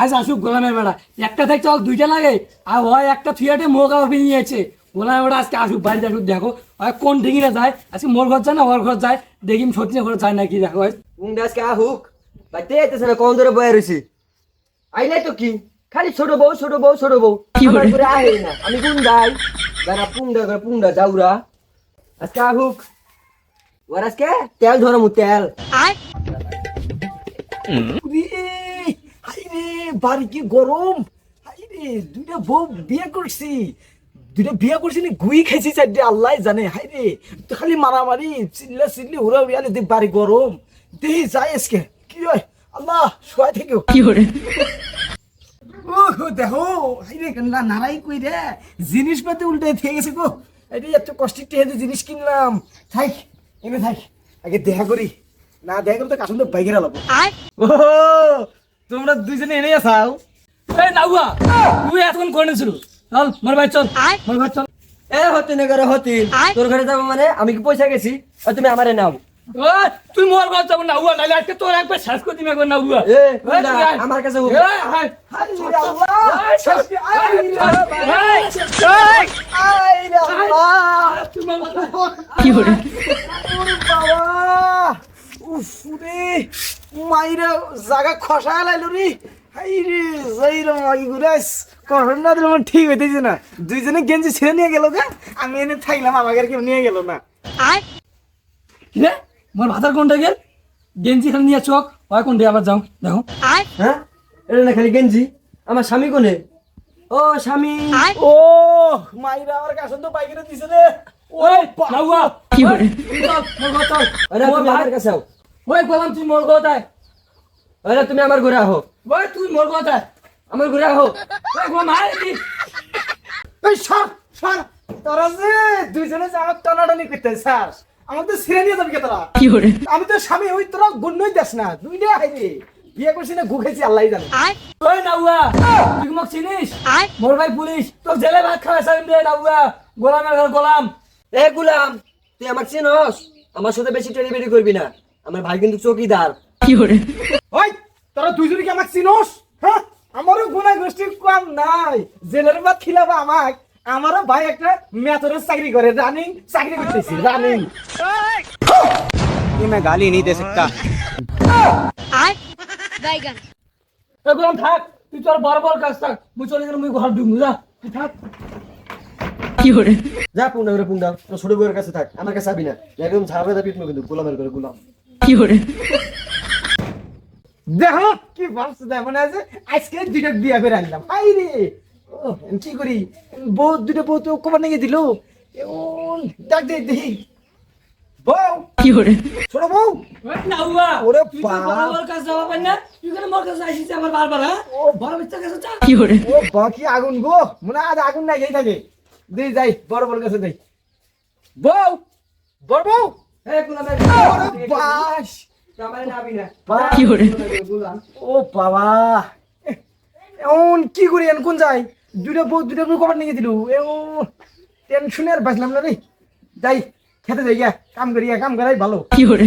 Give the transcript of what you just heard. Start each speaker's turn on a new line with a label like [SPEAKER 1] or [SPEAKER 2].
[SPEAKER 1] আজ আসুক গোলামের বেড়া, একটা থেকে চল দুইটা লাগে, আর হয় একটা থিয়েটে মোকা নিয়েছে। গোলামের বেড়া আজকে আসুক, বাড়িতে আসুক, দেখো হয় কোন ঠিকিনা যায়। আজকে মোর ঘর যায় না ওর ঘর যায়, দেখি সত্যি ঘর যায় নাকি। দেখো
[SPEAKER 2] আজকে আহুক বাইতে যেতেছে না, কম ধরে বয়ে রয়েছি। আইলে তো কি খালি ছোট বউ ছোট বউ ছোট বউ, আমার করে আহে না। আমি পুন্ডাই যারা পুন্ডা করে পুন্ডা যাউরা। আজকে আহুক, ওর আজকে তেল ধরমু তেল।
[SPEAKER 3] বাড়ি কি গরম! হাইরে দুইটা বউ বিয়ে করছি, দুইটা বিয়ে করছি না গুই খাইছি চারটে, আল্লাহ জানে। হাইরে তো খালি মারামারি চিল্লা চিল্লি উড়া উড়িয়ালে বাড়ি গরম। দেহি যাই আজকে কি হয় আল্লাহ শোয়া থেকে কি করে। ও দেখো হাইরে নারাই কই রে, জিনিসপাতি উল্টে থেকে গেছে গো। এটা এত কষ্টের টেহাতে জিনিস কিনলাম। থাক এনে থাক, আগে দেখা করি। না দেখা করি তো কাসুন তো বাইকেরা লাগবো। ও তোমরা দুইজনে এনে আসাও।
[SPEAKER 1] এই নাউয়া, তুই এতক্ষণ করে নিয়েছিল, চল মোর ভাই চল, মোর ভাই চল।
[SPEAKER 2] এ হতি না করে হতি, তোর ঘরে যাবো মানে আমি কি পয়সা গেছি আর তুমি আমারে নাও।
[SPEAKER 1] তুই মোর ঘর যাবো নাউয়া, নাহলে আজকে তোর একবার শেষ করে দিবি একবার নাউয়া।
[SPEAKER 2] এ আমার কাছে
[SPEAKER 3] মাইরা জায়গা খসা লাইলো রে। হাইরে যাইরা মাগি গুরাস করোনা দিলে আমার ঠিক হইতেছে না। দুইজনে গেঞ্জি ছেড়ে নিয়ে গেল গা, আমি এনে থাকলাম, আমাকে কেউ নিয়ে গেল না।
[SPEAKER 1] রে মোর ভাতার কোনটা গেল, গেঞ্জি খালি নিয়ে চোখ হয় কোনটা আবার যাও দেখো।
[SPEAKER 2] হ্যাঁ এটা না খালি গেঞ্জি, আমার স্বামী কোনে? ও স্বামী,
[SPEAKER 3] ও মাইরা আমার কাছে তো বাইকেরা দিছে রে।
[SPEAKER 1] ওই নাউয়া কি করে চল মোর ঘর চল।
[SPEAKER 2] আরে তুমি আমার কাছে আও।
[SPEAKER 1] ওই গোলাম তুই মোর ঘর যায়,
[SPEAKER 2] আরে তুমি আমার ঘরে আহো।
[SPEAKER 1] ওই তুই মোর ঘর যায়,
[SPEAKER 2] আমার ঘরে আহো।
[SPEAKER 1] ওই গোলাম আয় দি।
[SPEAKER 3] এই সর সর, তোরা যে দুইজনে যে আমার টানাটানি করতে স্যার, আমার তো ছিঁড়ে নিয়ে যাবি কে তোরা? কি করে আমি তো স্বামী, ওই তোরা গুন্নই দেস না। দুইটা হাইরে বিয়ে করছি না গুখাইছি আল্লাহ জানে।
[SPEAKER 1] ওই নাউয়া তুই কি মোক চিনিস? মোর ভাই পুলিশ, তোর জেলে ভাত খাওয়া সাইম রে নাউয়া। গোলামের ঘর গোলাম।
[SPEAKER 2] এ গুলাম, তুই আমার চিনস? আমার সাথে বেশি টেলিবেরি করবি না, আমার ভাই কিন্তু চৌকিদার।
[SPEAKER 3] ওই তোরা দুইজনে কি আমাকে চিনোস? হ্যাঁ আমারও গুণা গোষ্ঠী কম নাই, জেলের ভাত খিলাবা আমাক। আমারও ভাই একটা মেথরের চাকরি করে, রানিং চাকরি করতেছি রানিং।
[SPEAKER 4] ये मैं गाली नहीं दे सकता।
[SPEAKER 1] এ গোলাম থাক, তুই তোর বড় বড় কাজ থাক, মুই চলে গেলে মুই ঘর ঢুকবো যা, তুই থাক।
[SPEAKER 2] যা পুন্ডা করে পুন্ডা, তোর ছোট বউয়ের কাছে থাক, আমার কাছে আবি না। একদম ঝাড়বে দা পিটনো কিন্তু গোলামের করে গোলাম।
[SPEAKER 3] দেখো কি ভাবছো, মনে আছে আজকে দুইটা বিয়া করে আনলাম। হাই রে কি করি, বউ দুটো বউ তো কবার নিয়ে দিল। ডাক দে দেখি বউ, ছোট বউ।
[SPEAKER 1] ওই নাউয়া
[SPEAKER 3] ওরে
[SPEAKER 1] তুই
[SPEAKER 3] বাপ।
[SPEAKER 1] বড় বড় কাজ যাওয়া পাই না, তুই কেন মোর কাছে আসিস আমার বারবার? হ্যাঁ ও বড় বাচ্চা কাছে চা।
[SPEAKER 3] ও বাকি আগুন গো, মনে আজ আগুন নাই যাই থাকে। দেই যাই বড় বড় কাছে দেই। বউ বড় বউ,
[SPEAKER 1] এ গোলামের
[SPEAKER 3] ওরে বাস।
[SPEAKER 1] আমারে নাবি না।
[SPEAKER 3] ও বাবা, এমন কি করি এন কোন যাই, দুইটা বউ দুইটা বউ কবার নিয়ে দিল। এমন টেনশনে আর বাঁচলাম না রে। যাই খেতে যাই গিয়া, কাম করি কাম করাই ভালো। কি করে